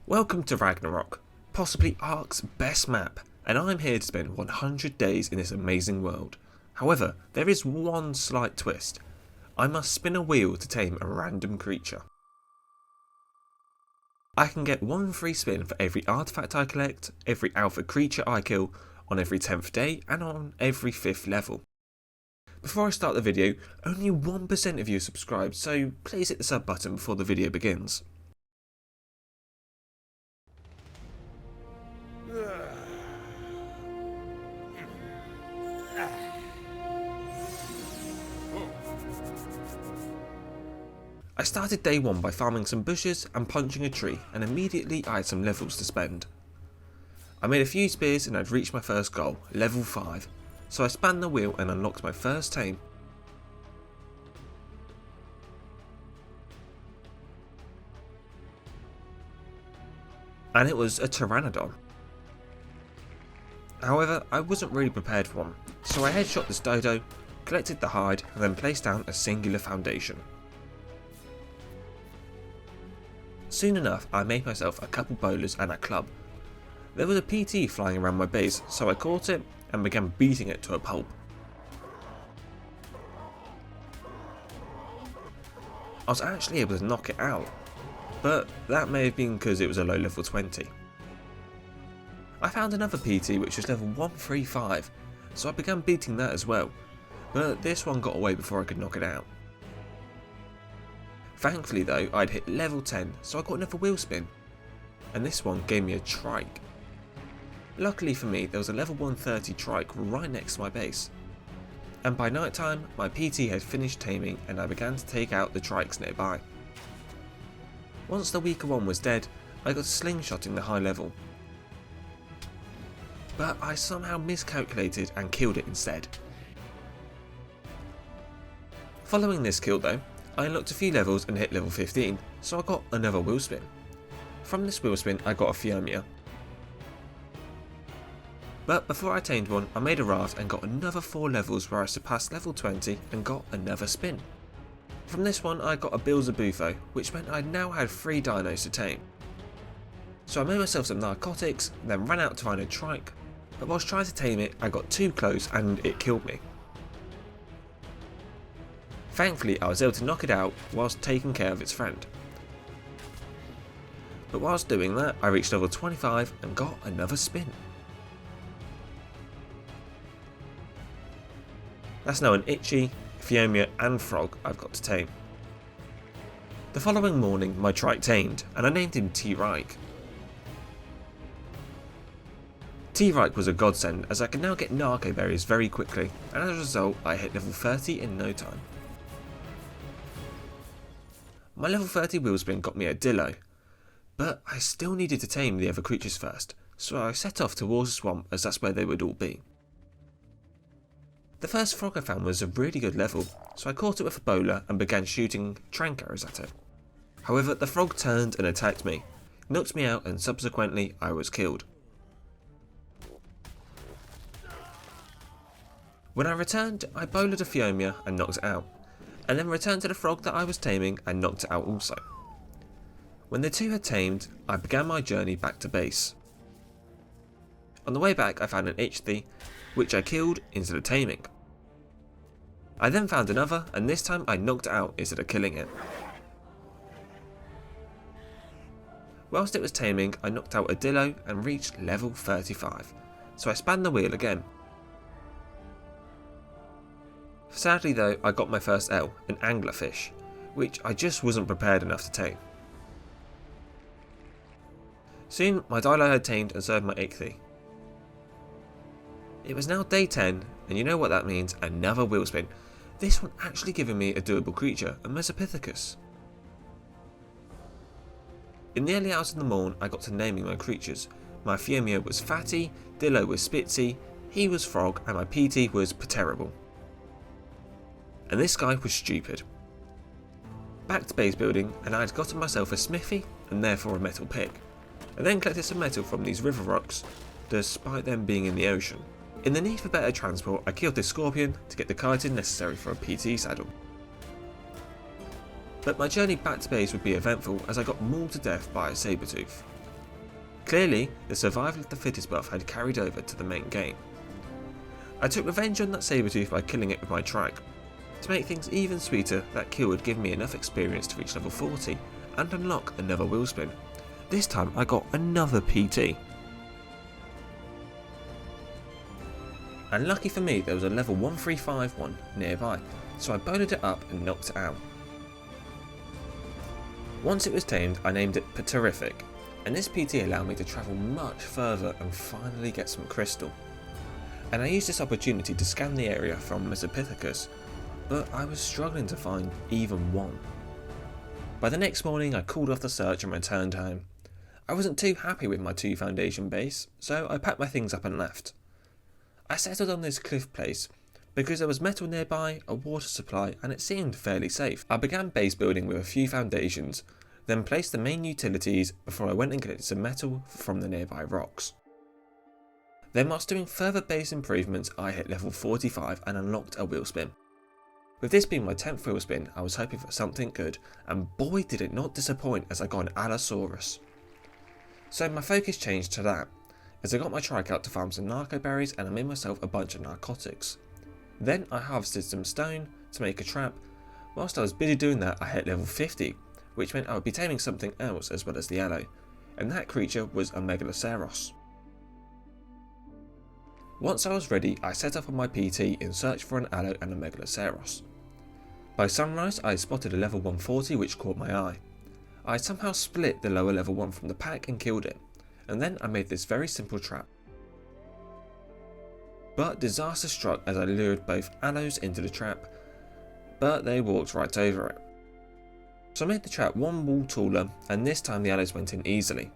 Welcome to Ragnarok, possibly ARK's best map, and I'm here to spend 100 days in this amazing world. However, there is one slight twist. I must spin a wheel to tame a random creature. I can get one free spin for every artifact I collect, every alpha creature I kill, on every 10th day and on every 5th level. Before I start the video, only 1% of you are subscribed, so please hit the sub button before the video begins. I started day 1 by farming some bushes and punching a tree, and immediately I had some levels to spend. I made a few spears and I'd reached my first goal, level 5, so I spun the wheel and unlocked my first tame. And it was a pteranodon. However, I wasn't really prepared for one, so I headshot this dodo, collected the hide and then placed down a singular foundation. Soon enough, I made myself a couple bowlers and a club. There was a PT flying around my base, so I caught it and began beating it to a pulp. I was actually able to knock it out, but that may have been because it was a low level 20. I found another PT which was level 135, so I began beating that as well, but this one got away before I could knock it out. Thankfully though, I'd hit level 10, so I got another wheel spin, and this one gave me a trike. Luckily for me, there was a level 130 trike right next to my base, and by night time my PT had finished taming and I began to take out the trikes nearby. Once the weaker one was dead, I got to slingshotting the high level, but I somehow miscalculated and killed it instead. Following this kill though, I unlocked a few levels and hit level 15, so I got another wheel spin. From this wheel spin I got a Fiumia. But before I tamed one, I made a raft and got another 4 levels where I surpassed level 20 and got another spin. From this one I got a Bilzabufo, which meant I now had 3 dinos to tame. So I made myself some narcotics, then ran out to find a trike, but whilst trying to tame it I got too close and it killed me. Thankfully I was able to knock it out whilst taking care of its friend. But whilst doing that I reached level 25 and got another spin. That's now an Itchy, Fiumia and Frog I've got to tame. The following morning my trike tamed and I named him T-Rike. T-Rike was a godsend as I could now get narco berries very quickly, and as a result I hit level 30 in no time. My level 30 wheel spin got me a Dillo, but I still needed to tame the other creatures first, so I set off towards the swamp as that's where they would all be. The first frog I found was a really good level, so I caught it with a bowler and began shooting trank arrows at it. However, the frog turned and attacked me, knocked me out and subsequently I was killed. When I returned, I bowlered a Fiumia and knocked it out, and then returned to the frog that I was taming and knocked it out also. When the two had tamed, I began my journey back to base. On the way back I found an Ichthy, which I killed instead of taming. I then found another and this time I knocked it out instead of killing it. Whilst it was taming I knocked out a Dillo and reached level 35, so I spun the wheel again. Sadly though, I got my first L, an anglerfish, which I just wasn't prepared enough to tame. Soon my Dilo had tamed and served my Ichthy. It was now day 10, and you know what that means, another wheel spin. This one actually giving me a doable creature, a Mesopithecus. In the early hours of the morn I got to naming my creatures. My Fiumia was Fatty, Dillo was Spitzy, he was Frog and my PT was Terrible. And this guy was Stupid. Back to base building and I had gotten myself a smithy and therefore a metal pick, and then collected some metal from these river rocks despite them being in the ocean. In the need for better transport I killed this scorpion to get the chitin necessary for a PT saddle. But my journey back to base would be eventful as I got mauled to death by a saber-tooth. Clearly, the survival of the fittest buff had carried over to the main game. I took revenge on that saber-tooth by killing it with my trike. To make things even sweeter, that kill would give me enough experience to reach level 40 and unlock another wheel spin. This time I got another PT. And lucky for me there was a level 135 one nearby, so I bowled it up and knocked it out. Once it was tamed, I named it Terrific, and this PT allowed me to travel much further and finally get some crystal. And I used this opportunity to scan the area from Mesopithecus, but I was struggling to find even one. By the next morning I called off the search and returned home. I wasn't too happy with my 2 foundation base, so I packed my things up and left. I settled on this cliff place because there was metal nearby, a water supply, and it seemed fairly safe. I began base building with a few foundations, then placed the main utilities before I went and collected some metal from the nearby rocks. Then whilst doing further base improvements, I hit level 45 and unlocked a wheel spin. With this being my 10th wheel spin, I was hoping for something good, and boy did it not disappoint as I got an Allosaurus. So my focus changed to that, as I got my trike out to farm some narco berries and I made myself a bunch of narcotics. Then I harvested some stone to make a trap. Whilst I was busy doing that, I hit level 50, which meant I would be taming something else as well as the allo, and that creature was a Megaloceros. Once I was ready, I set up on my PT in search for an allo and a Megaloceros. By sunrise I spotted a level 140 which caught my eye. I somehow split the lower level 1 from the pack and killed it, and then I made this very simple trap. But disaster struck as I lured both allos into the trap, but they walked right over it. So I made the trap one wall taller, and this time the allos went in easily.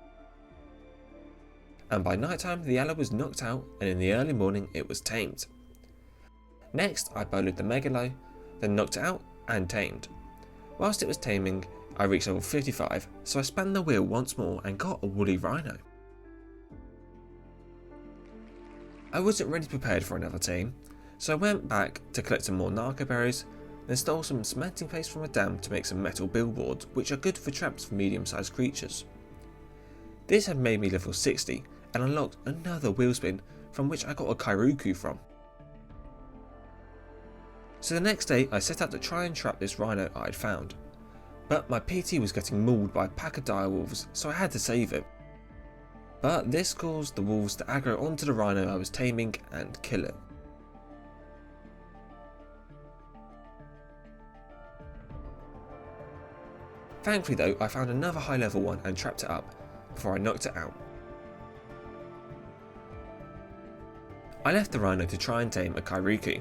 And by night time the allo was knocked out, and in the early morning it was tamed. Next I bowled the megalo, then knocked it out and tamed. Whilst it was taming, I reached level 55, so I spun the wheel once more and got a woolly rhino. I wasn't really prepared for another tame, so I went back to collect some more narco berries, then stole some cementing paste from a dam to make some metal billboards, which are good for traps for medium-sized creatures. This had made me level 60 and unlocked another wheel spin from which I got a Kairuku from. So the next day I set out to try and trap this rhino I had found, but my PT was getting mauled by a pack of direwolves, so I had to save it. But this caused the wolves to aggro onto the rhino I was taming and kill it. Thankfully though, I found another high level one and trapped it up before I knocked it out. I left the rhino to try and tame a Kairuku,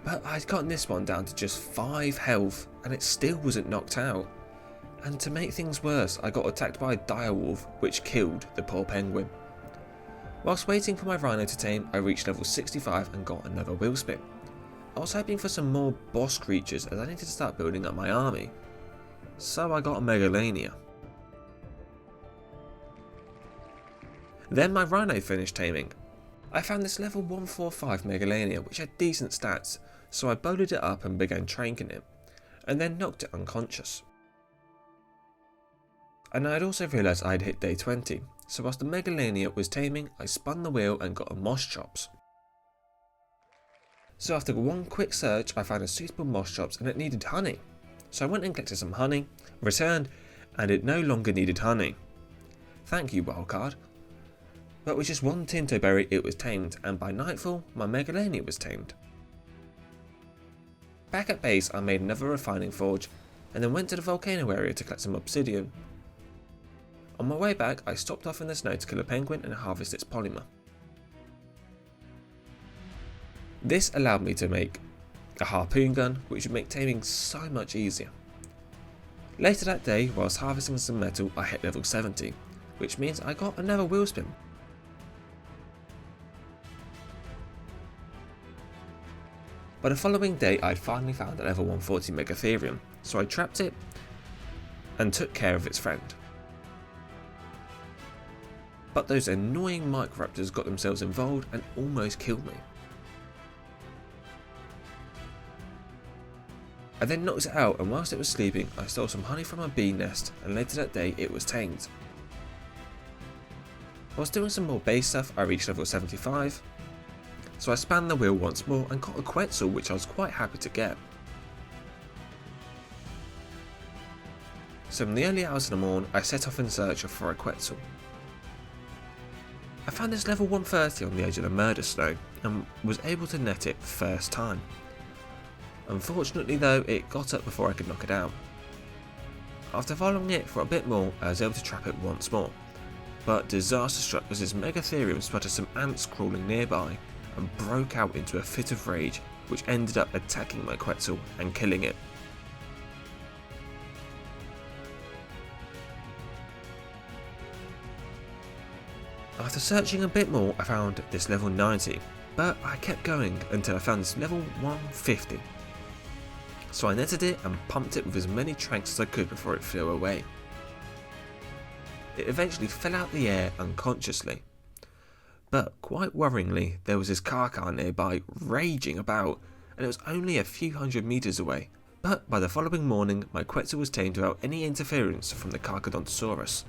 but I'd gotten this one down to just 5 health and it still wasn't knocked out. And to make things worse, I got attacked by a direwolf which killed the poor penguin. Whilst waiting for my rhino to tame, I reached level 65 and got another wheel spin. I was hoping for some more boss creatures as I needed to start building up my army. So I got a Megalania. Then my rhino finished taming. I found this level 145 Megalania which had decent stats, so I bowled it up and began tranking it, and then knocked it unconscious. And I had also realised I had hit day 20, so whilst the Megalania was taming, I spun the wheel and got a Moss Chops. So after one quick search, I found a suitable Moss Chops and it needed honey. So I went and collected some honey, returned, and it no longer needed honey. Thank you, Wildcard. But with just one Tinto Berry it was tamed, and by nightfall my Megalania was tamed. Back at base I made another refining forge, and then went to the volcano area to collect some obsidian. On my way back I stopped off in the snow to kill a penguin and harvest its polymer. This allowed me to make a harpoon gun which would make taming so much easier. Later that day, whilst harvesting some metal, I hit level 70, which means I got another wheel spin. By the following day I had finally found a level 140 Megatherium, so I trapped it and took care of its friend. But those annoying Microraptors got themselves involved and almost killed me. I then knocked it out, and whilst it was sleeping I stole some honey from a bee nest, and later that day it was tamed. Whilst doing some more base stuff, I reached level 75, so I spanned the wheel once more and got a Quetzal, which I was quite happy to get. So in the early hours of the morn, I set off in search for a Quetzal. I found this level 130 on the edge of the murder snow and was able to net it first time. Unfortunately though, it got up before I could knock it out. After following it for a bit more, I was able to trap it once more, but disaster struck as this Megatherium spotted some ants crawling nearby and broke out into a fit of rage, which ended up attacking my Quetzal and killing it. After searching a bit more, I found this level 90, but I kept going until I found this level 150. So I netted it and pumped it with as many tranks as I could before it flew away. It eventually fell out the air unconsciously. But quite worryingly, there was this car nearby raging about, and it was only a few hundred meters away. But by the following morning, my Quetzal was tamed without any interference from the Carcharodontosaurus.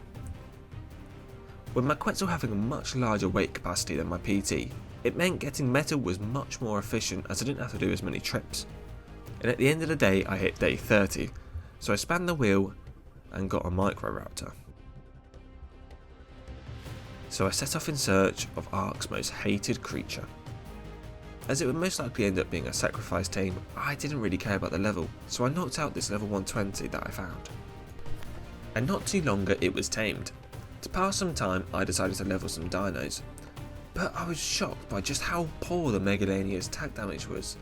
With my Quetzal having a much larger weight capacity than my PT, it meant getting metal was much more efficient as I didn't have to do as many trips. And at the end of the day, I hit day 30, so I spanned the wheel and got a Microraptor. So I set off in search of ARK's most hated creature. As it would most likely end up being a sacrifice tame, I didn't really care about the level, so I knocked out this level 120 that I found. And not too longer it was tamed. To pass some time, I decided to level some dinos, but I was shocked by just how poor the Megalania's attack damage was,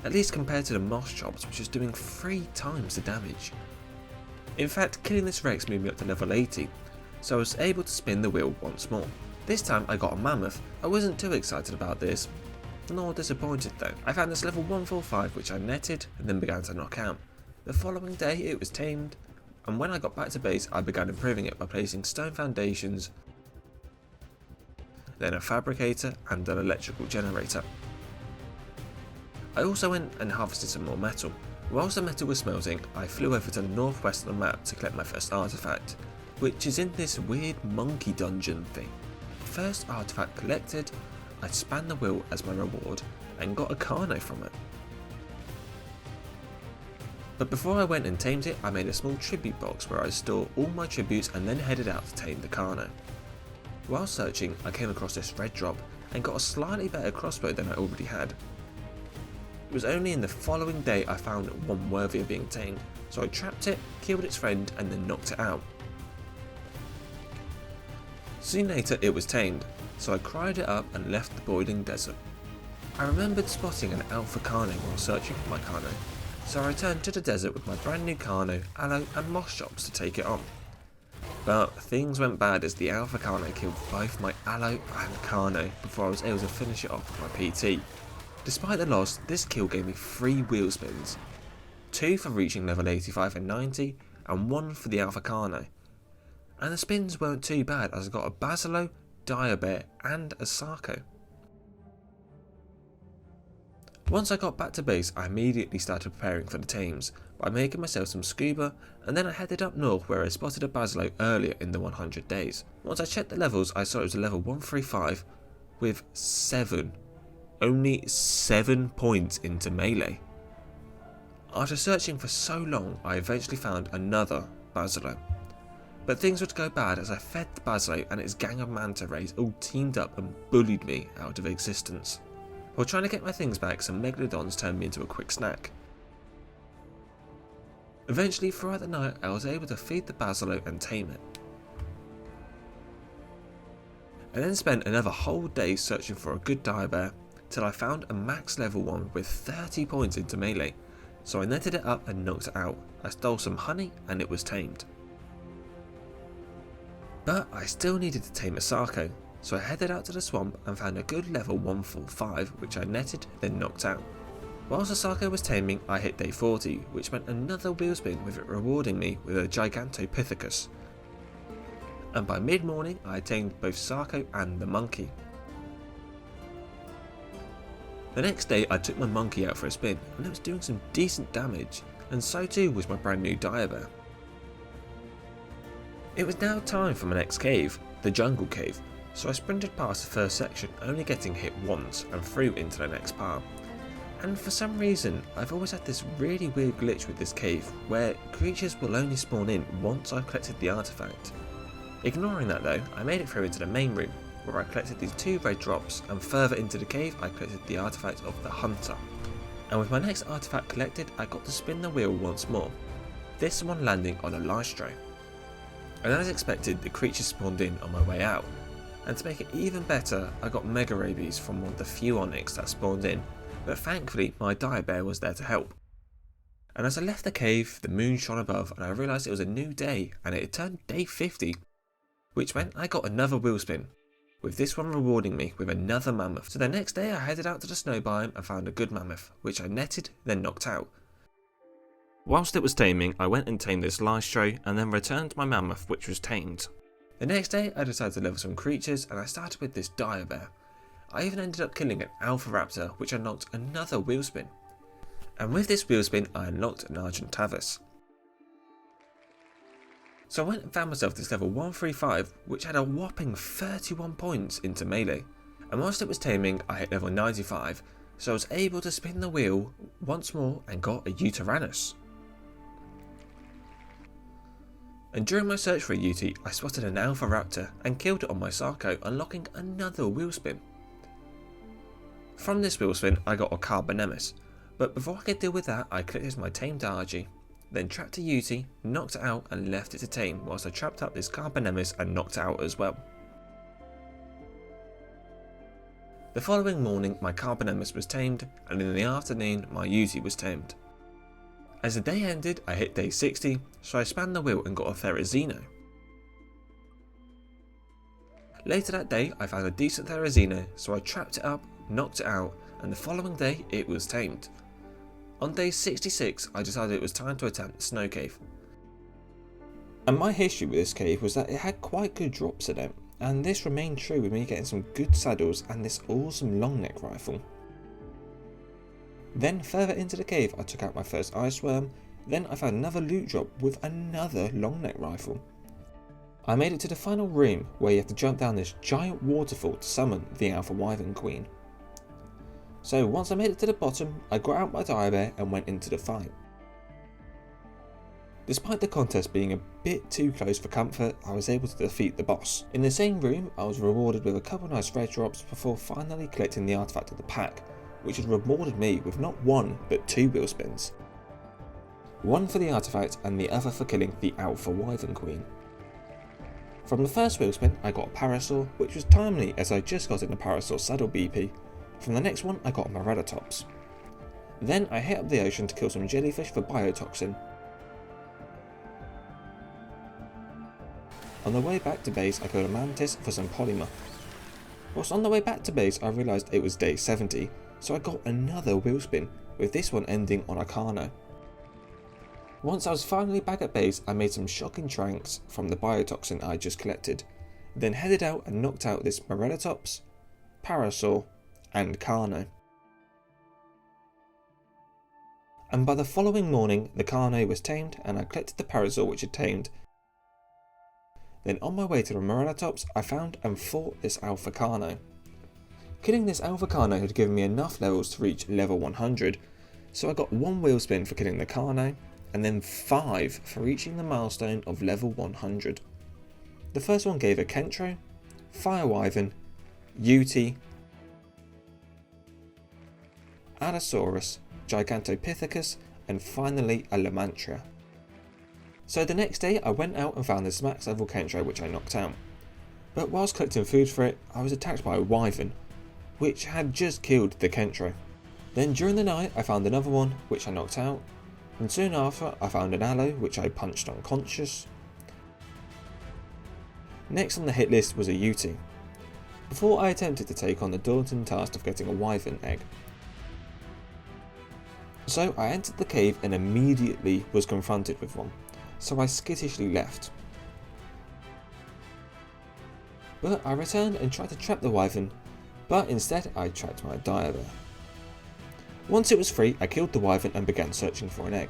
at least compared to the Moss Chops, which was doing 3 times the damage. In fact, killing this Rex moved me up to level 80, so I was able to spin the wheel once more. This time I got a Mammoth. I wasn't too excited about this, nor disappointed though. I found this level 145 which I netted and then began to knock out. The following day it was tamed, and when I got back to base I began improving it by placing stone foundations, then a fabricator and an electrical generator. I also went and harvested some more metal. Whilst the metal was smelting, I flew over to the northwest of the map to collect my first artifact, which is in this weird monkey dungeon thing. First artifact collected, I spanned the wheel as my reward and got a Carno from it. But before I went and tamed it, I made a small tribute box where I store all my tributes and then headed out to tame the Carno. While searching, I came across this red drop and got a slightly better crossbow than I already had. It was only in the following day I found one worthy of being tamed, so I trapped it, killed its friend and then knocked it out. Soon later it was tamed, so I cried it up and left the boiling desert. I remembered spotting an Alpha Carno while searching for my Carno, so I returned to the desert with my brand new Carno, Aloe and Moss Chops to take it on. But things went bad as the Alpha Carno killed both my Aloe and Carno before I was able to finish it off with my PT. Despite the loss, this kill gave me 3 wheel spins, 2 for reaching level 85 and 90 and 1 for the Alpha Carno. And the spins weren't too bad as I got a Basilo, Diabear and a Sarco. Once I got back to base, I immediately started preparing for the tames by making myself some scuba, and then I headed up north where I spotted a Basilo earlier in the 100 days. Once I checked the levels, I saw it was a level 135 with only 7 points into melee. After searching for so long, I eventually found another Basilo. But things would go bad as I fed the Basilo and its gang of manta rays all teamed up and bullied me out of existence. While trying to get my things back, some megalodons turned me into a quick snack. Eventually, throughout the night, I was able to feed the Basilo and tame it. I then spent another whole day searching for a good Diabear till I found a max level 1 with 30 points into melee, so I netted it up and knocked it out. I stole some honey and it was tamed. But I still needed to tame a Sarco, so I headed out to the swamp and found a good level 145 which I netted then knocked out. Whilst the Sarco was taming, I hit day 40, which meant another wheel spin with it rewarding me with a Gigantopithecus. And by mid-morning I had tamed both Sarco and the monkey. The next day I took my monkey out for a spin and it was doing some decent damage, and so too was my brand new Diabear. It was now time for my next cave, the Jungle Cave, So I sprinted past the first section, only getting hit once and through into the next part. And for some reason, I've always had this really weird glitch with this cave, where creatures will only spawn in once I've collected the artifact. Ignoring that though, I made it through into the main room, where I collected these 2 red drops, and further into the cave I collected the artifact of the Hunter. And with my next artifact collected, I got to spin the wheel once more, this one landing on a Lystro. And as expected, the creatures spawned in on my way out, and to make it even better, I got Mega Rabies from one of the few Onyx that spawned in, but thankfully my dire bear was there to help. And as I left the cave, the moon shone above and I realised it was a new day, and it had turned day 50, which meant I got another wheel spin, with this one rewarding me with another mammoth. So the next day I headed out to the snow biome and found a good mammoth, which I netted then knocked out. Whilst it was taming, I went and tamed this Lystro and then returned my mammoth, which was tamed. The next day I decided to level some creatures and I started with this dire bear. I even ended up killing an alpha raptor, which unlocked another wheel spin. And with this wheel spin I unlocked an Argentavis. So I went and found myself this level 135, which had a whopping 31 points into melee. And whilst it was taming, I hit level 95, so I was able to spin the wheel once more and got a Utaranus. And during my search for a Uti, I spotted an alpha raptor and killed it on my Sarco, unlocking another wheel spin. From this wheel spin I got a Carbonemus, but before I could deal with that I collected my tamed Argy, then trapped a Uti, knocked it out and left it to tame, whilst I trapped up this Carbonemus and knocked it out as well. The following morning my Carbonemus was tamed, and in the afternoon my Uti was tamed. As the day ended I hit day 60, so I spanned the wheel and got a Therizino. Later that day I found a decent Therizino, so I trapped it up, knocked it out, and the following day it was tamed. On day 66 I decided it was time to attempt the snow cave. And my history with this cave was that it had quite good drops in it, and this remained true with me getting some good saddles and this awesome long neck rifle. Then further into the cave I took out my first ice worm, then I found another loot drop with another long neck rifle. I made it to the final room where you have to jump down this giant waterfall to summon the Alpha Wyvern Queen. So once I made it to the bottom, I got out my dire bear and went into the fight. Despite the contest being a bit too close for comfort, I was able to defeat the boss. In the same room, I was rewarded with a couple nice red drops before finally collecting the artifact of the pack, which had rewarded me with not 1 but 2 wheel spins. One for the artifact and the other for killing the Alpha Wyvern Queen. From the first wheel spin I got a Parasaur, which was timely as I just got in the Parasaur saddle BP. From the next one I got a Morelatops. Then I hit up the ocean to kill some jellyfish for biotoxin. On the way back to base I killed a mantis for some polymer. Whilst on the way back to base I realised it was day 70, so I got another wheel spin, with this one ending on a Carno. Once I was finally back at base I made some shocking tranks from the biotoxin I just collected, then headed out and knocked out this Morelatops, Parasaur and Carno. And by the following morning the Carno was tamed and I collected the Parasaur which had tamed. Then on my way to the Morelatops I found and fought this Alpha Carno. Killing this Alpha Carno had given me enough levels to reach level 100, so I got 1 wheel spin for killing the Carno and then 5 for reaching the milestone of level 100. The first one gave a Kentro, Fire Wyvern, Uti, Allosaurus, Gigantopithecus and finally a Lamantria. So the next day I went out and found this max level Kentro which I knocked out. But whilst collecting food for it I was attacked by a Wyvern, which had just killed the Kentro. Then during the night I found another one which I knocked out, and soon after I found an Allo which I punched unconscious. Next on the hit list was a Uti, before I attempted to take on the daunting task of getting a Wyvern egg. So I entered the cave and immediately was confronted with one, so I skittishly left. But I returned and tried to trap the Wyvern, but instead I trapped my dire bear. Once it was free I killed the Wyvern and began searching for an egg.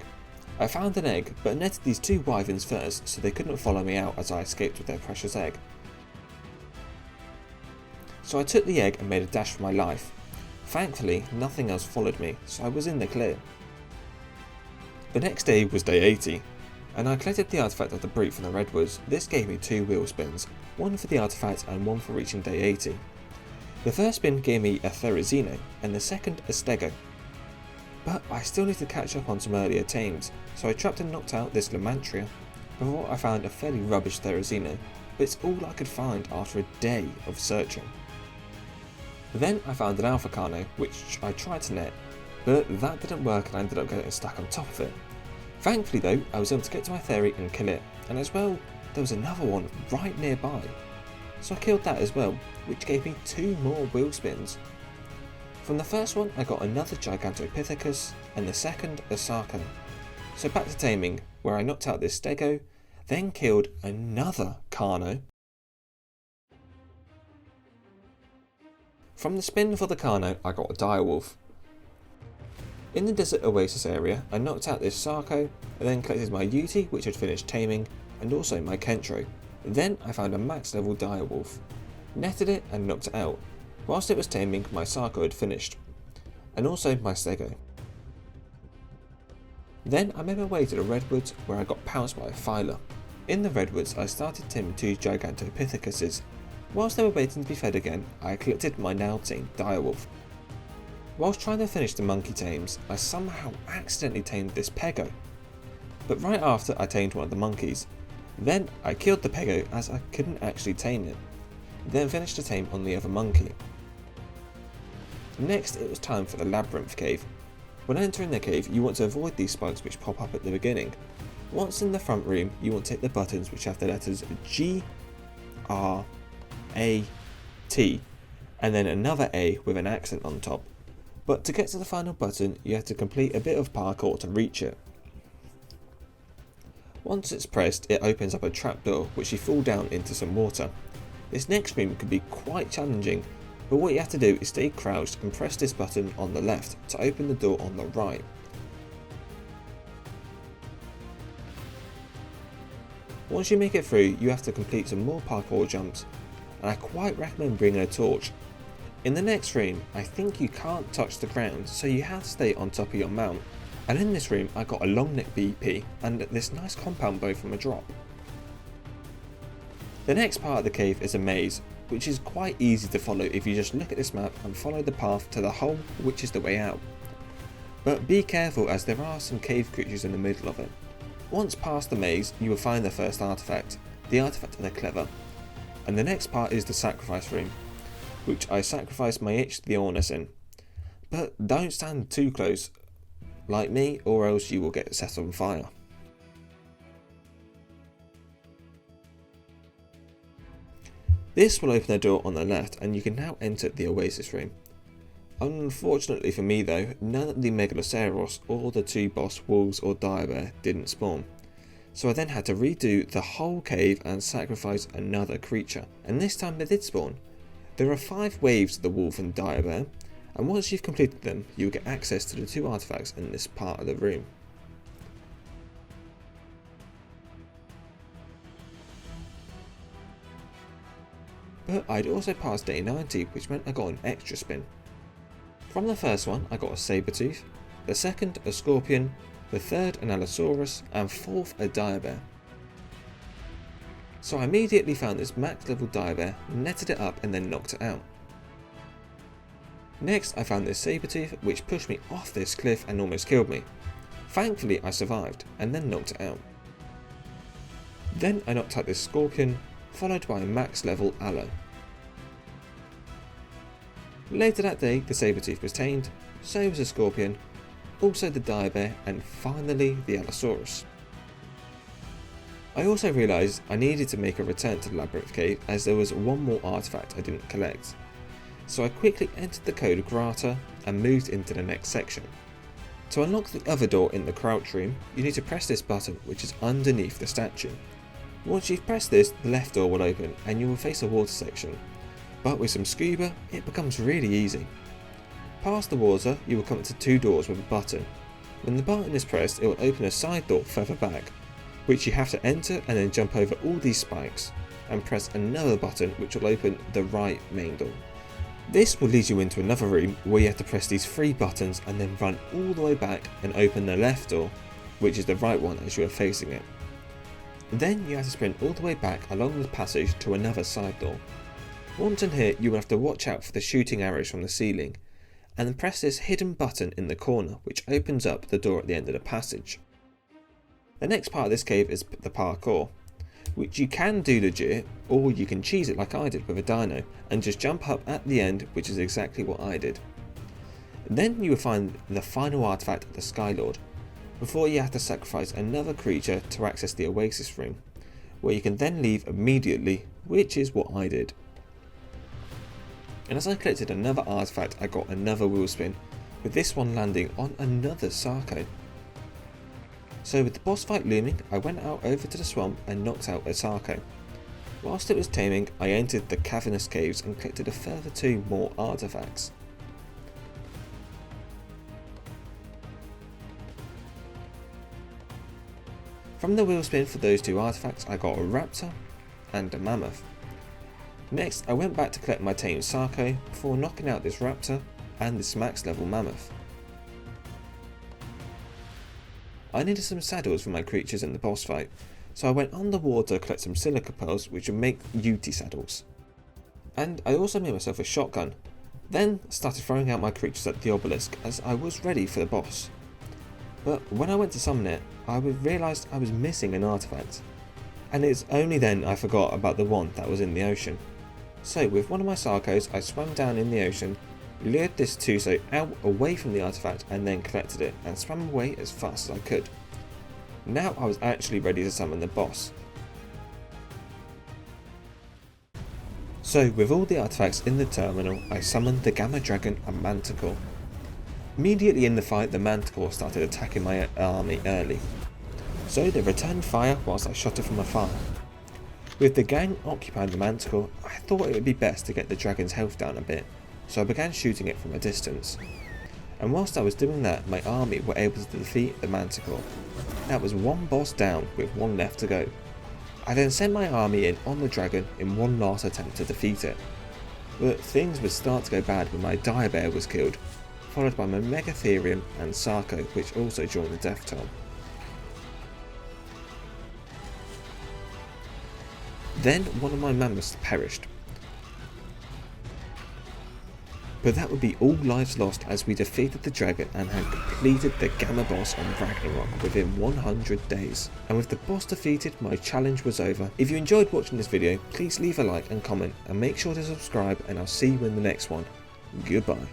I found an egg but netted these 2 Wyverns first so they couldn't follow me out as I escaped with their precious egg. So I took the egg and made a dash for my life. Thankfully, nothing else followed me, so I was in the clear. The next day was day 80, and I collected the artifact of the brute from the redwoods. This gave me 2 wheel spins, one for the artifact and one for reaching day 80. The first spin gave me a Therizino, and the second a Stego. But I still need to catch up on some earlier tames, so I trapped and knocked out this Lamantria before I found a fairly rubbish Therizino, but it's all I could find after a day of searching. Then I found an Alpha Carno, which I tried to net, but that didn't work and I ended up getting stuck on top of it. Thankfully though, I was able to get to my Theory and kill it, and as well, there was another one right nearby. So I killed that as well, which gave me 2 more wheel spins. From the first one I got another Gigantopithecus, and the second a Sarco. So back to taming, where I knocked out this Stego, then killed another Carno. From the spin for the Carno I got a Direwolf. In the desert oasis area I knocked out this Sarco, and then collected my Yuti, which had finished taming, and also my Kentro. Then I found a max level Direwolf, netted it and knocked it out. Whilst it was taming, my Sarco had finished, and also my Stego. Then I made my way to the redwoods, where I got pounced by a Phyla. In the redwoods I started taming 2 Gigantopithecus. Whilst they were waiting to be fed again, I collected my now tamed Direwolf. Whilst trying to finish the monkey tames, I somehow accidentally tamed this Pego. But right after I tamed one of the monkeys. Then I killed the Pego as I couldn't actually tame it. Then finished the tame on the other monkey. Next it was time for the Labyrinth cave. When entering the cave you want to avoid these spikes which pop up at the beginning. Once in the front room you want to hit the buttons which have the letters G, R, A, T, and then another A with an accent on top. But to get to the final button you have to complete a bit of parkour to reach it. Once it's pressed it opens up a trapdoor which you fall down into some water. This next room can be quite challenging, but what you have to do is stay crouched and press this button on the left to open the door on the right. Once you make it through you have to complete some more parkour jumps, and I quite recommend bringing a torch. In the next room I think you can't touch the ground, so you have to stay on top of your mount, and in this room I got a long neck BP and this nice compound bow from a drop. The next part of the cave is a maze, which is quite easy to follow if you just look at this map and follow the path to the hole, which is the way out. But be careful as there are some cave creatures in the middle of it. Once past the maze you will find the first artifact, the artifact of the clever. And the next part is the sacrifice room, which I sacrificed my itch the Ornus in. But don't stand too close, like me, or else you will get set on fire. This will open a door on the left and you can now enter the Oasis room. Unfortunately for me though, none of the Megaloceros or the 2 boss wolves or direbear didn't spawn. So I then had to redo the whole cave and sacrifice another creature, and this time they did spawn. There are 5 waves of the wolf and direbear, and once you've completed them you will get access to the 2 artifacts in this part of the room. But I'd also passed day 90, which meant I got an extra spin. From the first one I got a Sabertooth, the second a Scorpion, the third an Allosaurus, and fourth a Direbear. So I immediately found this max level Direbear, netted it up and then knocked it out. Next I found this Sabertooth which pushed me off this cliff and almost killed me. Thankfully I survived and then knocked it out. Then I knocked out this Scorpion, followed by a max level Allo. Later that day the Sabertooth was tamed, so was the Scorpion, also the Direbear, and finally the Allosaurus. I also realised I needed to make a return to the Labyrinth cave as there was one more artifact I didn't collect. So I quickly entered the code Grata and moved into the next section. To unlock the other door in the crouch room, you need to press this button which is underneath the statue. Once you've pressed this, the left door will open and you will face a water section, but with some scuba it becomes really easy. Past the water you will come to 2 doors with a button. When the button is pressed it will open a side door further back, which you have to enter and then jump over all these spikes, and press another button which will open the right main door. This will lead you into another room where you have to press these 3 buttons and then run all the way back and open the left door, which is the right one as you are facing it. Then you have to sprint all the way back along the passage to another side door. Once in here, you will have to watch out for the shooting arrows from the ceiling, and then press this hidden button in the corner which opens up the door at the end of the passage. The next part of this cave is the parkour, which you can do legit, or you can cheese it like I did with a dino and just jump up at the end, which is exactly what I did. Then you will find the final artifact of the Skylord, before you have to sacrifice another creature to access the Oasis room, where you can then leave immediately, which is what I did. And as I collected another artifact, I got another wheel spin, with this one landing on another Sarco. So with the boss fight looming, I went out over to the swamp and knocked out a Sarco. Whilst it was taming, I entered the cavernous caves and collected a further 2 more artifacts. From the wheel spin for those 2 artifacts, I got a raptor and a mammoth. Next, I went back to collect my tamed Sarco before knocking out this raptor and this max level mammoth. I needed some saddles for my creatures in the boss fight, so I went underwater to collect some silica pearls which would make Yuti saddles. And I also made myself a shotgun, then started throwing out my creatures at the obelisk as I was ready for the boss. But when I went to summon it, I realised I was missing an artifact, and it's only then I forgot about the one that was in the ocean. So with one of my Sarcos, I swam down in the ocean, lured this Tuso out away from the artifact and then collected it and swam away as fast as I could. Now I was actually ready to summon the boss. So with all the artifacts in the terminal, I summoned the Gamma Dragon and Manticore. Immediately in the fight, the Manticore started attacking my army early, so they returned fire whilst I shot it from afar. With the gang occupying the Manticore, I thought it would be best to get the dragon's health down a bit, so I began shooting it from a distance. And whilst I was doing that, my army were able to defeat the Manticore. That was 1 boss down with 1 left to go. I then sent my army in on the dragon in one last attempt to defeat it. But things would start to go bad when my dire bear was killed, followed by my Megatherium and Sarco, which also joined the death toll. Then one of my mammoths perished. But that would be all lives lost as we defeated the dragon and had completed the Gamma boss on Ragnarok within 100 days. And with the boss defeated, my challenge was over. If you enjoyed watching this video, please leave a like and comment, and make sure to subscribe, and I'll see you in the next one. Goodbye.